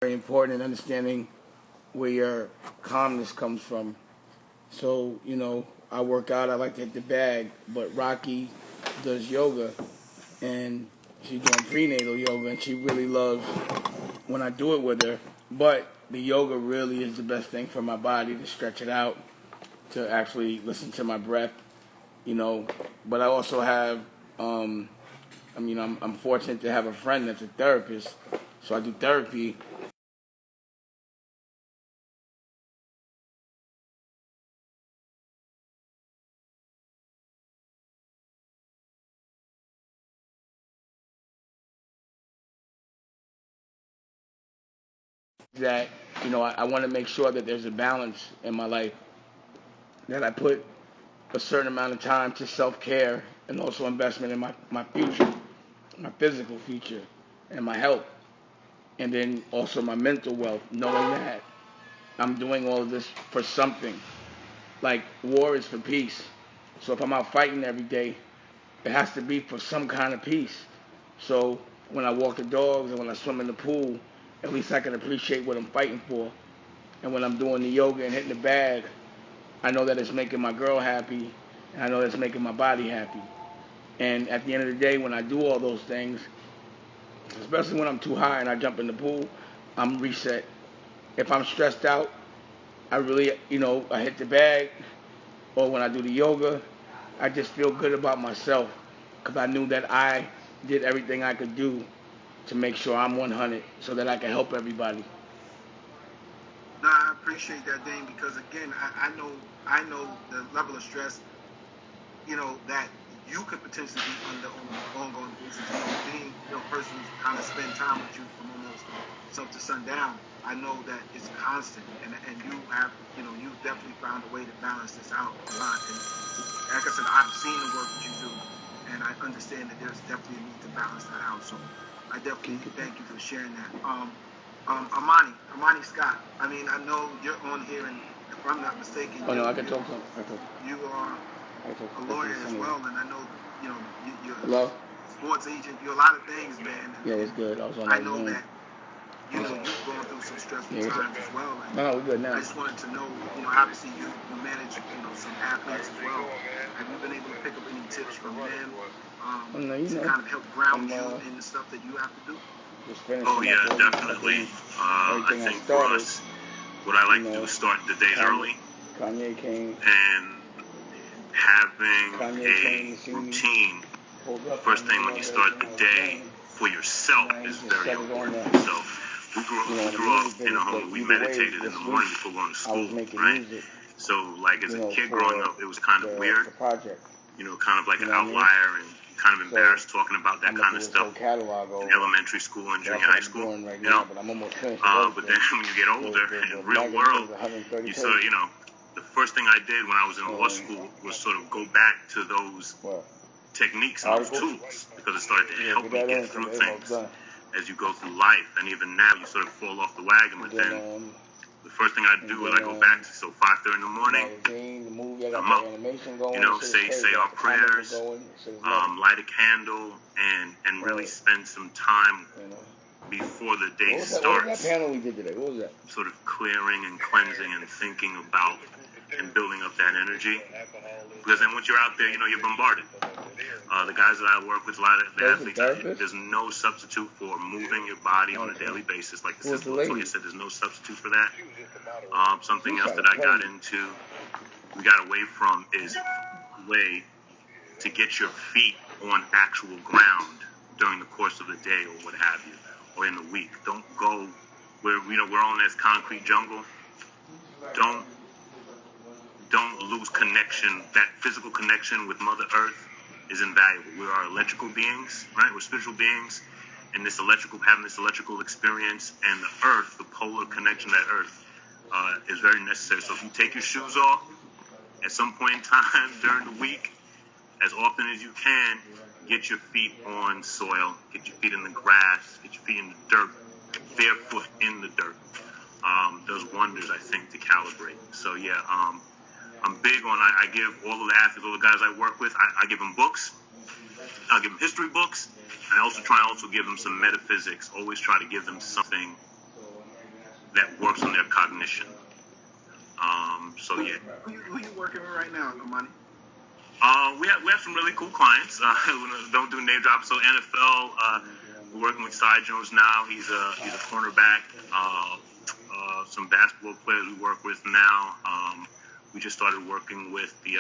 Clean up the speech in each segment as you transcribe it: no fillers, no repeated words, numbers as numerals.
very important in understanding where your calmness comes from. So, I work out, I like to hit the bag, but Rocky does yoga, and she's doing prenatal yoga, and she really loves when I do it with her. But the yoga really is the best thing for my body to stretch it out, to actually listen to my breath. But I also have, I'm fortunate to have a friend that's a therapist, so I do therapy. That I want to make sure that there's a balance in my life, that I put a certain amount of time to self-care and also investment in my future, my physical future, and my health, and then also my mental wealth, knowing that I'm doing all of this for something. Like, war is for peace. So if I'm out fighting every day, it has to be for some kind of peace. So when I walk the dogs and when I swim in the pool, at least I can appreciate what I'm fighting for. And when I'm doing the yoga and hitting the bag, I know that it's making my girl happy, and I know that it's making my body happy. And at the end of the day, when I do all those things, especially when I'm too high and I jump in the pool, I'm reset. If I'm stressed out, I really, I hit the bag, or when I do the yoga, I just feel good about myself because I knew that I did everything I could do to make sure I'm 100 so that I can help everybody. No, I appreciate that, Dane, because again, I know the level of stress, that you could potentially be under on an ongoing basis. Being a person who's kind of spend time with you from almost sun to sundown, I know that it's constant, and you have, you definitely found a way to balance this out a lot. And like I said, I've seen the work that you do, and I understand that there's definitely a need to balance that out. So I definitely thank you for sharing that. Armani Scott. I mean, I know you're on here, and if I'm not mistaken, Oh no, I can talk to him. You are a lawyer as well, and I know you're Hello? a sports agent. You're a lot of things, man. Yeah, it's good. I know that you've gone through some stressful times as well. No, we're good now. I just wanted to know, obviously you manage, some athletes as well. Have you been able to pick up any tips from them to kind of help ground you in the stuff that you have to do? Oh yeah, definitely. I think for us, what I like to do is start the days early, Kanye came, and having a routine first thing when you start the day for yourself is very important. So we grew up in a home where we meditated in the morning before going to school, right? So like as a kid growing up, it was kind of weird, kind of like an outlier and kind of embarrassed talking about that kind of stuff in elementary school and junior high school, but then when you get older, in the real world, you sort of, the first thing I did when I was in law school was sort of go back to those techniques and those tools, because it started to help me get through things as you go through life. And even now, you sort of fall off the wagon, but then the first thing I do is I go back to 5:30 in the morning. I'm up, say our prayers, light a candle, and really spend some time before the day starts. What panel we did today? What was that? Sort of clearing and cleansing and thinking about and building up that energy. Because then once you're out there, you're bombarded. The guys that I work with, a lot of the athletes, there's no substitute for moving your body on a daily basis. Like the sister Latoya said, there's no substitute for that. Something else that I got into, we got away from, is a way to get your feet on actual ground during the course of the day or what have you, or in the week. Don't go where, we're on this concrete jungle. Don't lose connection. That physical connection with Mother Earth is invaluable. We are electrical beings, right? We're spiritual beings, and having this electrical experience, and the Earth, the polar connection to that Earth, is very necessary. So if you take your shoes off at some point in time during the week, as often as you can, get your feet on soil, get your feet in the grass, get your feet in the dirt, barefoot in the dirt. Does wonders, I think, to calibrate. So yeah, I'm big on, I give all of the athletes, all the guys I work with, I give them books. I'll give them history books. I also try to give them some metaphysics. Always try to give them something that works on their cognition. So yeah. Who you working with right now, Armani? We have some really cool clients. Don't do name drops. So NFL, we're working with Cy Jones now. He's a cornerback. Some basketball players we work with now. We just started working with the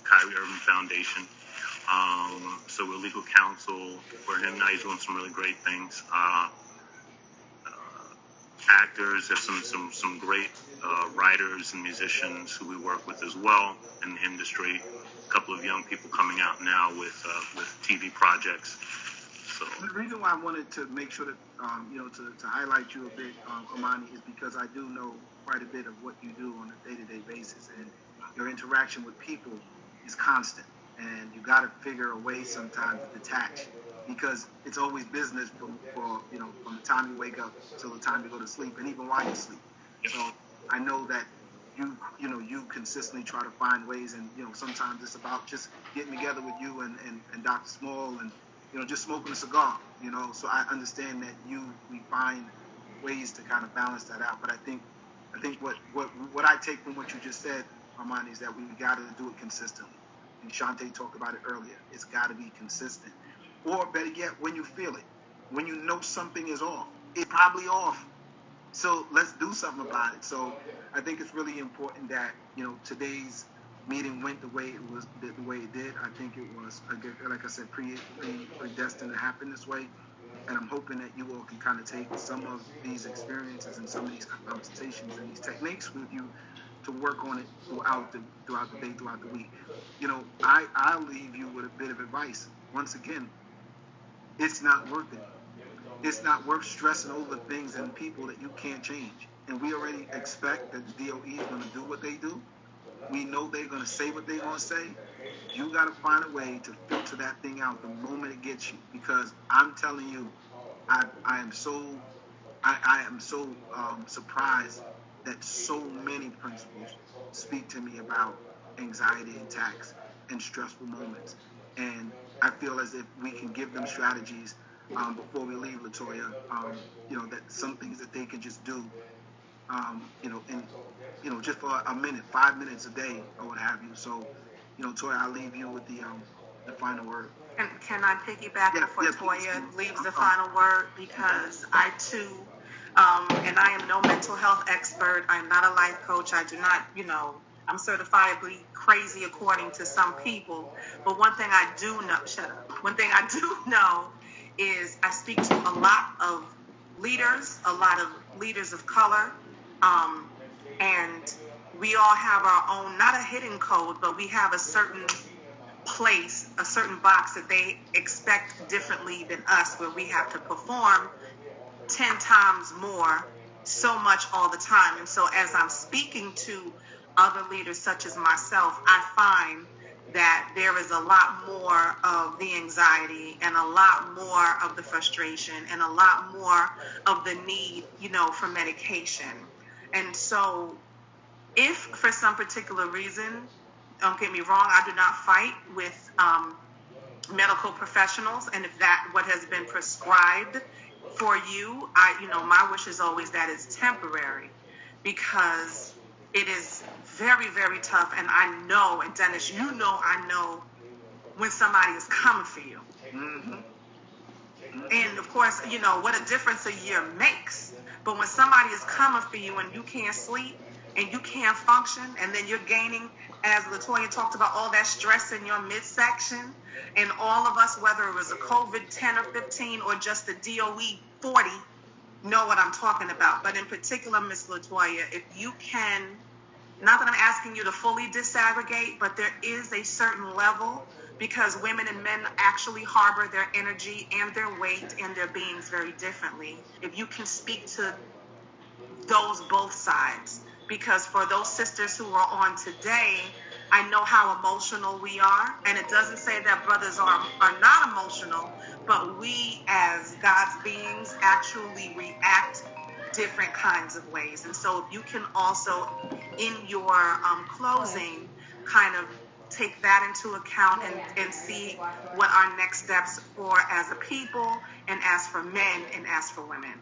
Kyrie Irving Foundation. So we're legal counsel for him now. He's doing some really great things. Actors, there's some great writers and musicians who we work with as well in the industry. A couple of young people coming out now with TV projects. So the reason why I wanted to make sure that to highlight you a bit, Armani, is because I do know quite a bit of what you do on a day-to-day basis, and your interaction with people is constant, and you got to figure a way sometimes to detach, because it's always business from the time you wake up till the time you go to sleep, and even while you sleep. So I know that you consistently try to find ways, and sometimes it's about just getting together with you and Dr. Small and just smoking a cigar. So I understand that we find ways to kind of balance that out. But I think what I take from what you just said, Armani, is that we got to do it consistently. And Shantae talked about it earlier. It's got to be consistent. Or better yet, when you feel it, when you know something is off, it's probably off. So let's do something about it. So I think it's really important that today's meeting went the way it did. I think it was, like I said, predestined to happen this way. And I'm hoping that you all can kind of take some of these experiences and some of these conversations and these techniques with you to work on it throughout the day, throughout the week. I'll leave you with a bit of advice. Once again, it's not worth it. It's not worth stressing over things and people that you can't change. And we already expect that the DOE is going to do what they do. We know they're going to say what they're going to say. You got to find a way to filter that thing out the moment it gets you. Because I'm telling you, I am so surprised that so many principals speak to me about anxiety attacks and stressful moments. And I feel as if we can give them strategies before we leave, Latoya, that some things that they can just do, just for a minute, 5 minutes a day or what have you. So, Toya, I'll leave you with the final word. Can I piggyback before Toya leaves the final word? Because I too, and I am no mental health expert. I'm not a life coach. I do not, I'm certifiably crazy according to some people. But one thing I do know, is I speak to a lot of leaders of color, and we all have our own, not a hidden code, but we have a certain place, a certain box that they expect differently than us, where we have to perform 10 times more, so much all the time. And so as I'm speaking to other leaders such as myself, I find that there is a lot more of the anxiety and a lot more of the frustration and a lot more of the need, for medication. And so if for some particular reason, don't get me wrong, I do not fight with medical professionals. And if that what has been prescribed for you, my wish is always that it's temporary, because it is very, very tough. And I know, and Dennis, I know when somebody is coming for you. Mm-hmm. And of course, what a difference a year makes. But when somebody is coming for you and you can't sleep and you can't function, and then you're gaining, as Latoya talked about, all that stress in your midsection, and all of us, whether it was a COVID 10 or 15 or just the DOE 40, know what I'm talking about. But in particular, Miss Latoya, if you can, not that I'm asking you to fully disaggregate, but there is a certain level, because women and men actually harbor their energy and their weight and their beings very differently. If you can speak to those both sides, because for those sisters who are on today, I know how emotional we are, and it doesn't say that brothers are not emotional, but we as God's beings actually react different kinds of ways. And so if you can also, in your closing, kind of take that into account and see what our next steps for as a people, and as for men and as for women.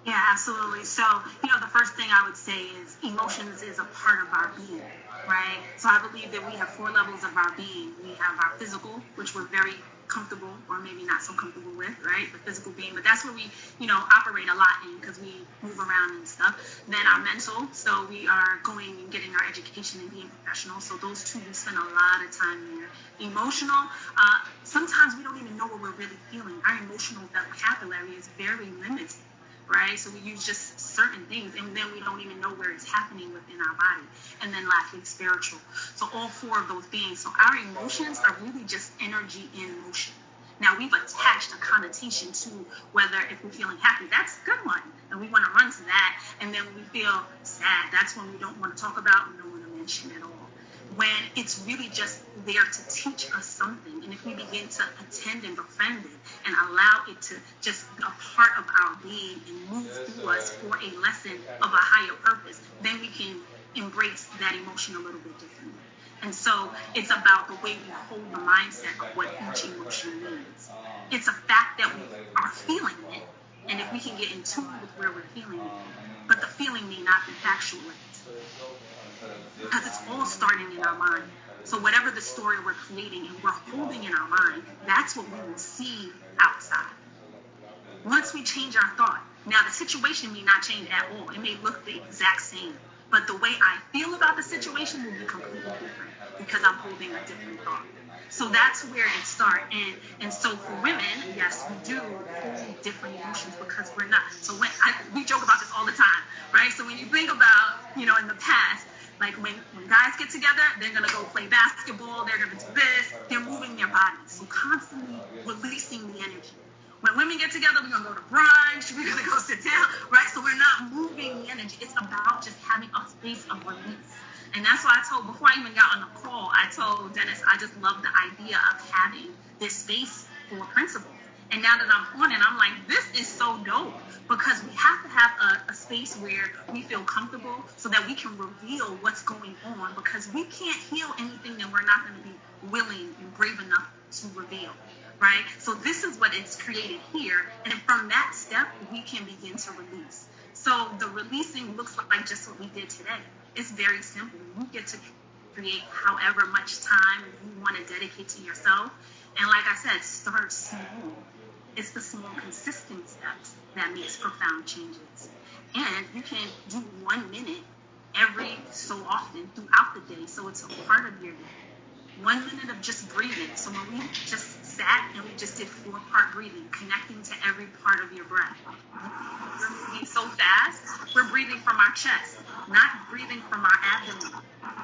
Yeah, absolutely. So, the first thing I would say is emotions is a part of our being, right? So I believe that we have 4 levels of our being. We have our physical, which we're very comfortable or maybe not so comfortable with, right? The physical being, but that's where we, operate a lot in because we move around and stuff. Then our mental, so we are going and getting our education and being professional. So those 2, we spend a lot of time there. Emotional, sometimes we don't even know what we're really feeling. Our emotional vocabulary is very limited, right? So we use just certain things, and then we don't even know where it's happening within our body. And then lastly, spiritual. So all 4 of those beings. So our emotions are really just energy in motion. Now, we've attached a connotation to whether if we're feeling happy, that's a good one, and we want to run to that. And then when we feel sad, that's when we don't want to talk about, we don't want to mention at all. When it's really just there to teach us something. And if we begin to attend and befriend it and allow it to just be a part of our being and move through us for a lesson of a higher purpose, then we can embrace that emotion a little bit differently. And so it's about the way we hold the mindset of what each emotion means. It's a fact that we are feeling it, and if we can get in tune with where we're feeling it, but the feeling may not be factual with it. Because it's all starting in our mind. So whatever the story we're creating and we're holding in our mind, that's what we will see outside. Once we change our thought, now the situation may not change at all. It may look the exact same, but the way I feel about the situation will be completely different because I'm holding a different thought. So that's where it starts. And so for women, yes, we do hold different emotions because we're not. So we joke about this all the time, right? So when you think about, in the past, like when guys get together, they're going to go play basketball, they're going to do this, they're moving their bodies. So constantly releasing the energy. When women get together, we're going to go to brunch, we're going to go sit down, right? So we're not moving the energy. It's about just having a space of release. And that's why before I even got on the call, I told Dennis, I just love the idea of having this space for principles. And now that I'm on it, I'm like, this is so dope because we have to have a space where we feel comfortable so that we can reveal what's going on because we can't heal anything that we're not going to be willing and brave enough to reveal, right? So this is what it's created here. And from that step, we can begin to release. So the releasing looks like just what we did today. It's very simple. You get to create however much time you want to dedicate to yourself. And like I said, start small. It's the small, consistent steps that makes profound changes. And you can do 1 minute every so often throughout the day, so it's a part of your day. 1 minute of just breathing. So when we just sat and we just did 4-part breathing, connecting to every part of your breath. We're moving so fast, we're breathing from our chest, not breathing from our abdomen.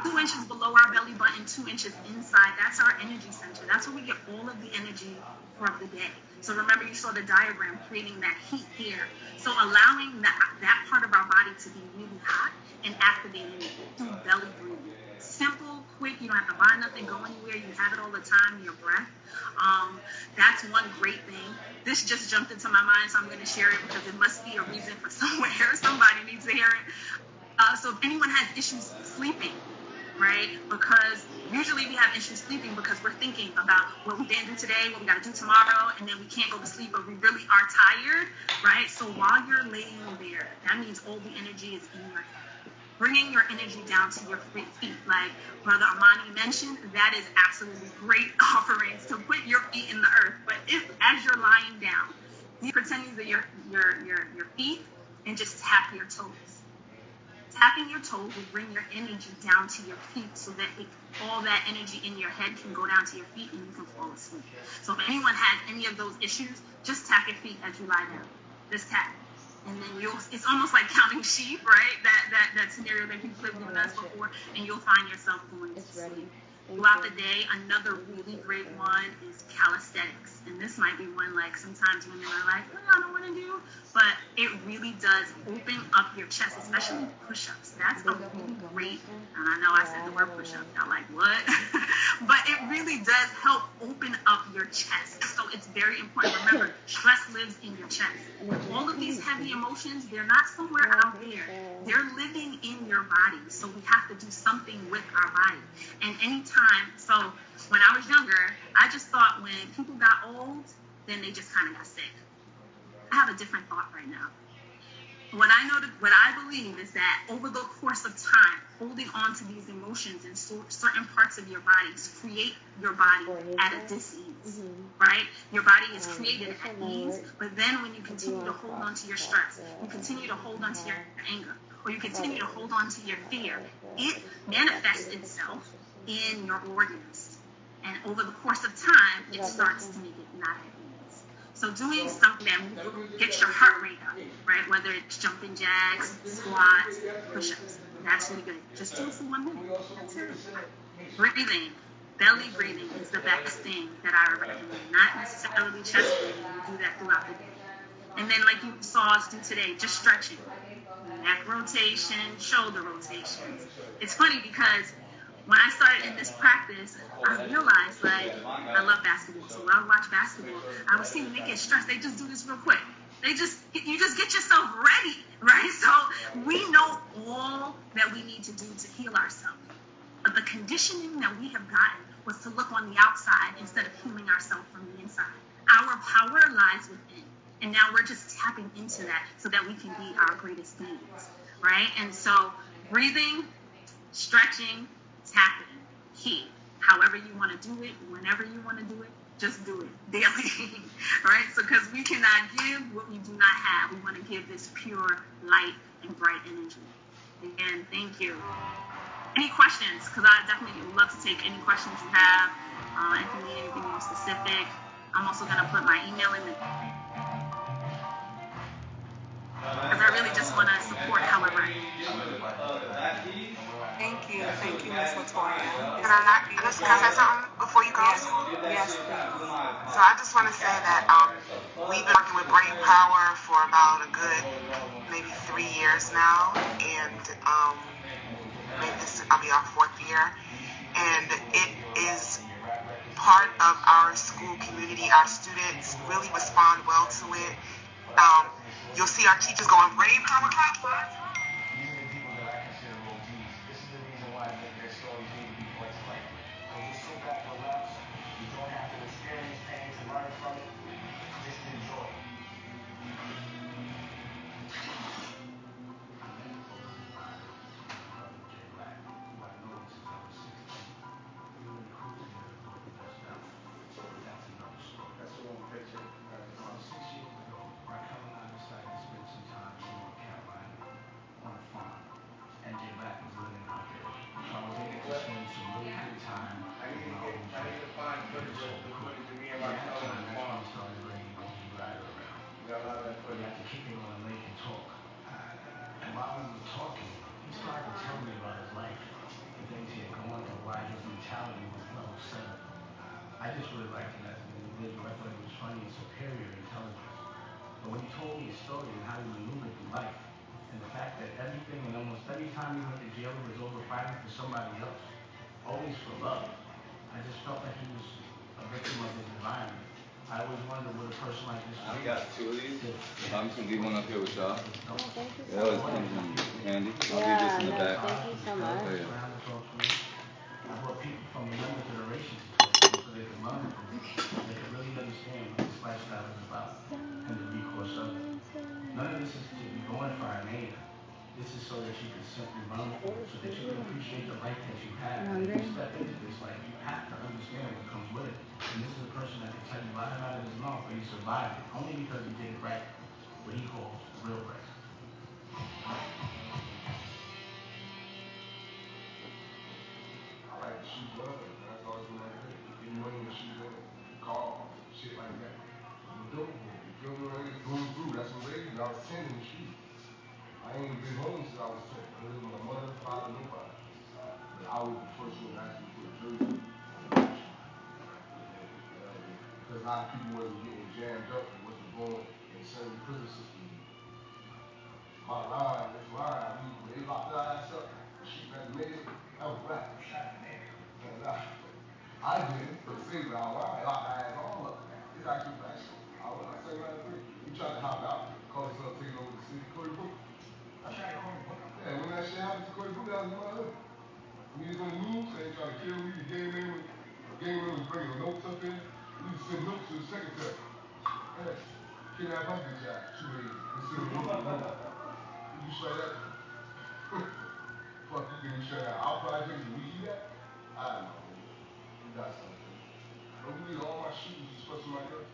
2 inches below our belly button, 2 inches inside. That's our energy center. That's where we get all of the energy for the day. So remember, you saw the diagram creating that heat here. So allowing that part of our body to be really hot and activating it through belly breathing. Simple, quick, you don't have to buy nothing, go anywhere, you have it all the time, your breath. That's one great thing. This just jumped into my mind, so I'm going to share it because it must be a reason for somewhere. Somebody needs to hear it. So if anyone has issues sleeping, right? Because usually we have issues sleeping because we're thinking about what we didn't do today, what we got to do tomorrow, and then we can't go to sleep, but we really are tired, right? So while you're laying there, that means all the energy is in your head. Bringing your energy down to your feet, like Brother Armani mentioned, that is absolutely great offerings to put your feet in the earth. But if, as you're lying down, you pretend that your feet and just tap your toes. Tapping your toes will bring your energy down to your feet so that all that energy in your head can go down to your feet and you can fall asleep. So if anyone has any of those issues, just tap your feet as you lie down. Just tap. And then it's almost like counting sheep, right? That scenario that you've lived with us before, and you'll find yourself going to sleep. Throughout the day, another really great one is calisthenics. And this might be one like sometimes women are like, I don't want to do, but it really does open up your chest, especially push-ups. That's a really great, and I know I said the word push-up, y'all like, what? But it really does help open up your chest. So it's very important. Remember, stress lives in your chest. All of these heavy emotions, they're not somewhere out there. They're living in your body. So we have to do something with our body. And anytime, so when I was younger, I just thought when people got old, then they just kind of got sick. I have a different thought right now. what I believe is that over the course of time, holding on to these emotions in certain parts of your bodies create your body at a dis-ease, right? Your body is created at ease, but then when you continue to hold on to your stress, you continue to hold on to your anger, or you continue to hold on to your fear, it manifests itself in your organs. And over the course of time, it starts to make it not at ease. So doing something that will get your heart rate up, right? Whether it's jumping jacks, squats, push-ups, that's really good. Just do it for 1 minute. That's it. Breathing, belly breathing is the best thing that I recommend. Not necessarily chest breathing. You do that throughout the day. And then like you saw us do today, just stretching. Neck rotation, shoulder rotations. It's funny because when I started in this practice, I realized like I love basketball. So when I watch basketball, I was seeing they get stressed. They just do this real quick. You just get yourself ready, right? So we know all that we need to do to heal ourselves. But the conditioning that we have gotten was to look on the outside instead of healing ourselves from the inside. Our power lies within. And now we're just tapping into that so that we can be our greatest beings, right? And so breathing, stretching, tapping, key. However you want to do it, whenever you want to do it, just do it daily, right? So because we cannot give what we do not have. We want to give this pure light and bright energy. Again, thank you. Any questions? Because I definitely would love to take any questions you have. If you need anything more specific, I'm also going to put my email in the... Because I really just want to support however I can. Thank you, Ms. Latoya. Can I say something before you go? Yes, please. So I just want to say that we've been working with Brain Power for about a good maybe 3 years now, and maybe I'll be our 4th year, and it is part of our school community. Our students really respond well to it. You'll see our teachers go on Brain Power class. I just really liked him as an individual. I thought he was funny and superior intelligence. But when he told me his story and how he maneuvered through life, and the fact that everything and almost every time he went to jail it was over fighting for somebody else, always for love, I just felt like he was a victim of his environment. I always wonder what a person like this would do. I got 2 of these. I'm just going to leave one up here with y'all. Thank you That was handy. I'll leave this in the back. Thank you so much. Oh, yeah. I brought people from the younger generations so they could learn from me. They could really understand what this lifestyle is about and the recourse of it. None of this is to be going for an aid. This is so that you can simply run through it, so that you can appreciate the life that you have. And when you step into this life, you have to understand what comes with it. And this is a person that can tell you right out of his mouth, but he survived it, only because he did it right, what he calls real right. Like she was, that's all you want to do. You know when she was call, shit like that. You feel me? When it's going through, that's what they do. I was 10 in the street. I ain't been home since I was 10. I lived with my mother, father, nobody. But I was the first one actually put a jersey. Because a lot of people wasn't getting jammed up and wasn't going in the same prison system. My line, this line, they locked their ass up. She got made. I was black. I did, but the same I locked my ass all up. It's actually black. I say right there. He tried to hop out, call himself taking over the city. Cody Brook. Yeah, when that shit happened to Cody Brook, that was my hood. We was on the news, and they tried to kill me. The game man was bringing notes up in. We used to send notes to the secretary. Yeah. Kid that bucket job, 2 days. We send notes to the try to our project and we do that, I don't know. You got something. Don't believe all my shoes, especially my girl.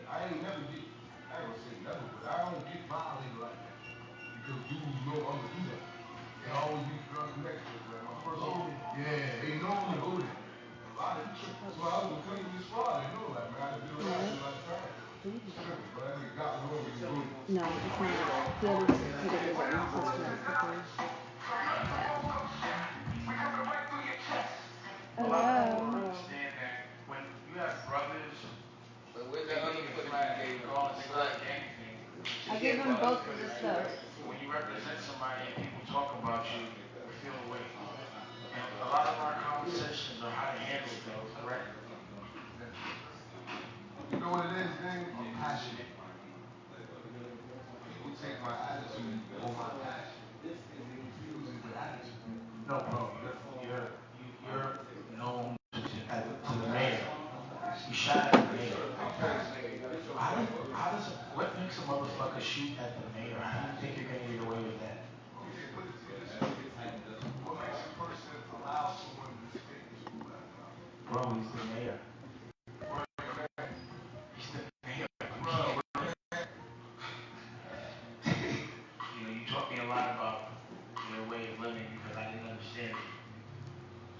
I ain't never get, I ain't gonna say never, but I don't get violated like that. Because dudes know I'm gonna do that. They always be girls next to us, man. My first home, yeah, they know I'm gonna go there. A lot of trips, that's why I was coming this far. They know, like, man, I did it right last time. But I think got me wrong with you. No, it's not. He only repeated what you supposed to. A lot of people don't understand that when you have brothers, But where's that other foot that you gave call it gang thing. I gave him both of the stuff. When you represent somebody and people talk about you, you feel the way. And a lot of our conversations are how to handle those, correct? You know what it is, man? I'm passionate. People take my attitude over my passion. And they confuse it with attitude. No, bro, you're known to the mayor. You shot at the mayor. What makes a motherfucker shoot at the mayor? How do you think you're gonna get away with that? Okay, put it to you this way. What makes a person allow someone to mistake you? Bro, he's the mayor. He's the mayor. Bro. You taught me a lot about your way of living because I didn't understand it.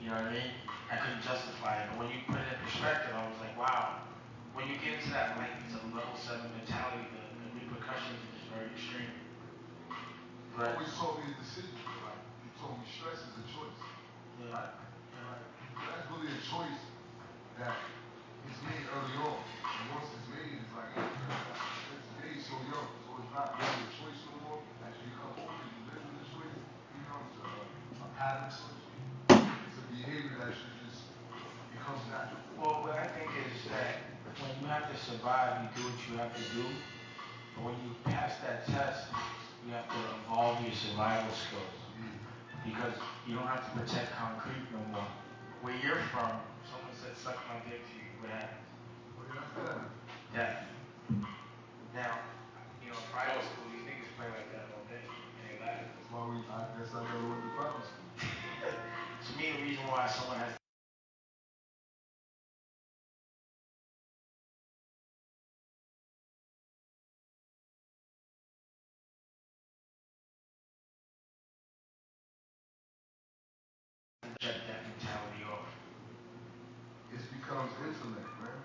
You know what I mean? I couldn't justify it. But when you put it in perspective, I was like, wow. When you get into that light, it's a level 7 mentality. The repercussions is very extreme. You always told me a decision. Like, you told me stress is a choice. Yeah. That's really a choice that is made early on. And once it's made, it's like, it's made so young. So it's not really a choice no more. As you become older, you live with the choice. It becomes a pattern switch. It's a behavior that should just becomes natural. Well, what I think is that when you have to survive, you do what you have to do. But when you pass that test, you have to evolve your survival skills. Because you don't have to protect concrete no more. Where you're from, someone said suck my dick to you, what happens? Death. Now, private school, these niggas play like that all day. And they laugh. That's why I guess I never went to private school. To me, the reason why someone has check that mentality off. It becomes intellect, man.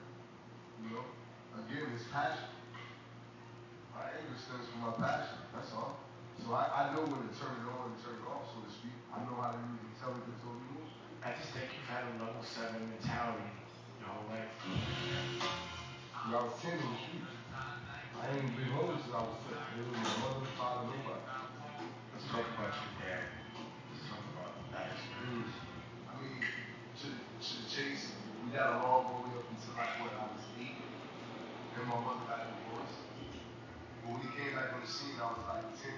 You know? Again, it's passion. My anger stems from my passion. That's all. So I know when to turn it on and turn it off, so to speak. I know how to use intelligence over emotion. I just think you've had a level 7 mentality your whole life. When I was 10 in the streets, I ain't been homeless since I was 10. It was my mother, father, nobody. Let's talk about your dad. Let's talk about that experience. I mean, to the chase, we got along all the way up until like when I was 8. And my mother got divorced. But when he came back on the scene, I was like 10,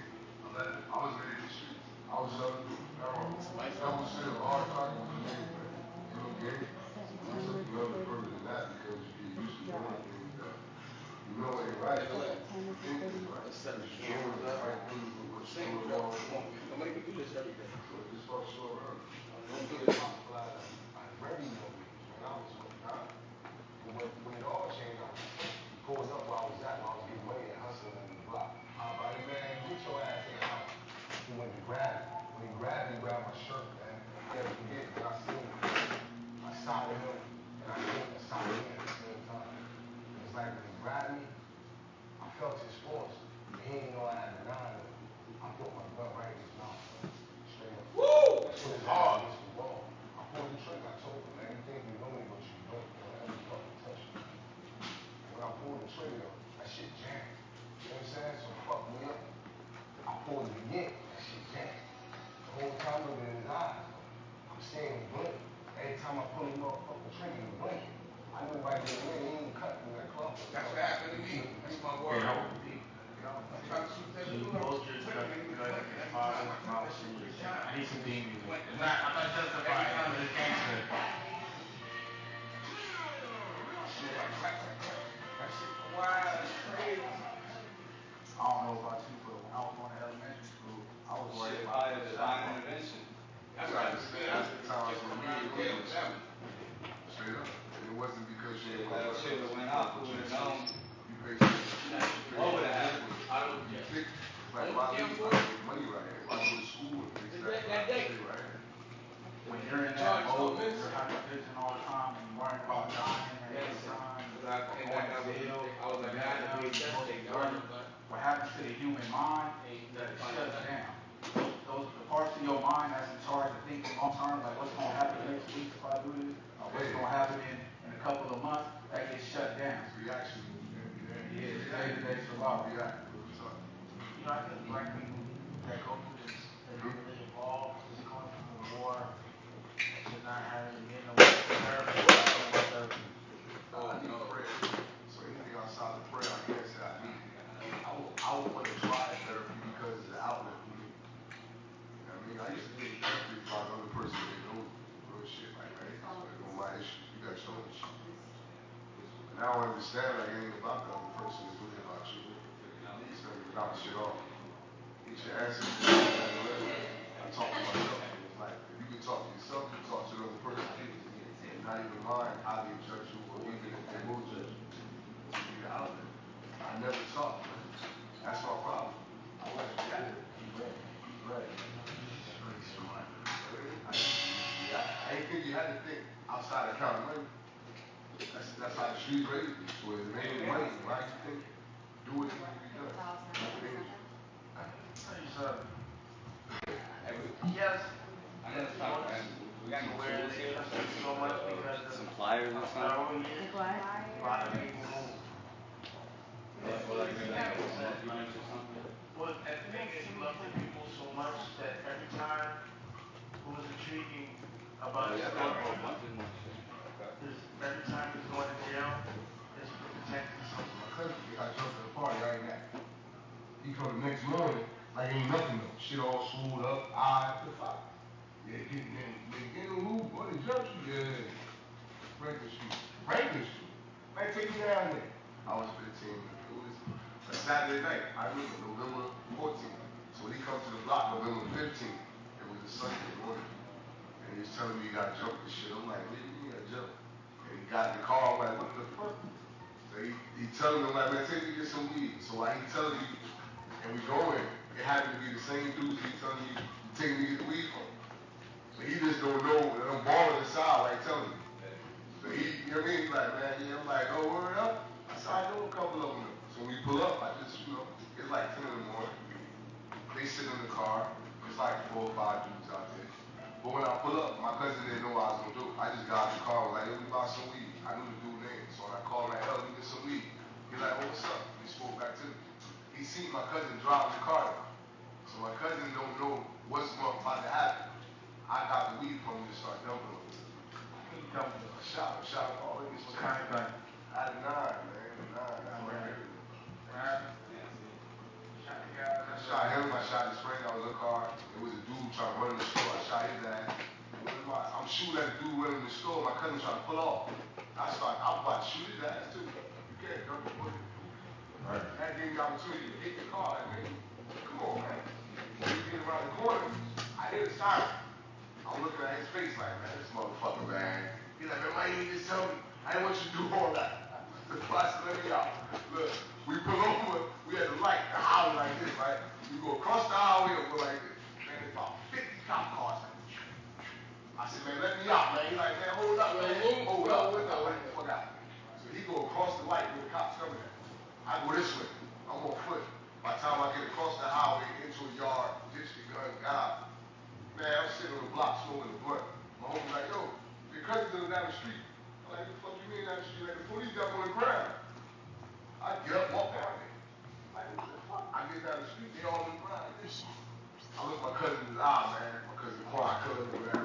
11. I was ready to shoot. I was young. That was still hard talking to me, man. You know, game. I took another further than that because you get used to doing things that you know ain't right. You think it's right. Instead of Doing the right things with what's going on. Nobody can do this every day. So this fuck short run. Don't get it multiplied. I very young age, man. I was 29. When it all changed, I was pulling up where I was at, while I was getting money and hustling in the block. I'm like, man, get your ass in the house. He went to grab me. When he grabbed me, he grabbed my shirt, man. I never forget, because I seen him. I sided him, and I sided him at the same time. It's like when he grabbed me, I felt his force. And he didn't know I had a 9 on him. I put my gun right in his mouth, man. Straight up. Woo! That's what his hard. Against the wall. I pulled the trigger. I told him, man, you think you know me, but you don't. Don't ever fucking touch me. When I pulled the trigger, that shit Like, if I leave, I make money right here. If I go to school and things like that, I stay right here. When you're in that mode, you're having vision all the time and worrying about dying and what happens to the human mind is that it shuts down. Those the parts of your mind that's in charge of thinking long term, like what's gonna happen next week if I do this, or what's gonna happen in a couple of months, that gets shut down. Reaction. Yeah, it's day-to-day survival. Yeah. You know, I think black people that go through this, that are really involved, just going through the war, to not having been no therapy, I need prayer. So anything outside of prayer, I can't say I need it. I would want to try therapy because it's an outlet for me. You know what I mean? I used to get therapy by another person that knows real shit. Like, man, it's not my issues. You got your own issues. And now I understand, like, it ain't about the other person. It's really about you. It's going to knock shit off. Get your answers. I talk to myself. It's like, if you can talk to yourself, you can talk to another person. And not even mind how they judge you or even if they will judge you. You get out there. I never talk. That's my problem. I want to get it. Right. Very smart. I ain't think you had to think outside of counting money. That's how the street raised you. So if it ain't money, right? You think, do what needs to be done. Yes. I gotta stop, man. We got some tools here. So much because Some pliers or something. Like what? a lot of people move. Or like maybe like a monkey wrench or something. Well, I think he loved the people so much that every time it was intriguing about his story. Every time he's going to jail, it's to protect himself. My cousin got jumped at a party right now. He come the next morning, like ain't nothing though. Shit all swollen up, eye, the fuck. Yeah, get in the loop, what they jumped you? Yeah. Franklin Street. Franklin Street. Man, take me down there. I was 15. It was a Saturday night. I remember November 14th. So when he come to the block November 15th, it was a Sunday morning. And he was telling me he got jumped and shit. I'm like, what do you mean I jumped? And he got in the car, I'm like, what the fuck? So he telling me, I'm like, man, take me to get some weed. So while he telling me, and we going, it happened to be the same dudes he telling me, you take me to get the weed from. But he just don't know that I'm balling inside, like telling me. So he, you know what I mean? He's like, man, yeah, I'm like, oh, word up? I said, I know a couple of them. So when we pull up, I just, you know, it's like 10 in the morning. They sit in the car. It's like 4 or 5 dudes out there. But when I pull up, my cousin didn't know what I was going to do. I just got out the car and was like, let me buy some weed. I knew the dude's name. So when I called him, like, let me get some weed. He's like, oh, what's up? He spoke back to me. He seen my cousin driving the car. So my cousin don't know what's about to happen. I got the weed from him to start dumping him. Shot, all of this. What kind of gun? I had a 9, man. 9. I shot him, I shot his friend, I was in the car. It was a dude trying to run in the store. I shot his ass. I'm shooting at the dude running in the store. My cousin trying to pull off. I'm about to shoot his ass too. You can't dump the bullet. Right. That gave me the opportunity to hit the car. Like, man, come on, man. When you get around the corner, I hear the siren. I'm looking at his face like, man, this motherfucker, man. He's like, man, why you just tell me? I didn't want you to do all that. The flash let me out. Look, we pull over, we had the light, the highway like this, right? We go across the highway and go like this. Man, there's about 50 cop cars. I said, man, let me out, man. He's like, man, hold up, man. Hold up. Let the fuck out. So he go across the light where the cops coming at. I go this way. I'm on foot. By the time I get across the highway into a yard, ditch the gun, got out. Man, I'm sitting on the block smoking a blunt. My homie's like, yo, your cousin's living down the street. I'm like, what the fuck you mean down the street? Like, the police got on the ground. I get up, walk down there. Like, what the fuck? I get down the street, they all on the ground like this. I look my cousin in his eye, man. My cousin Quan, cousin, man.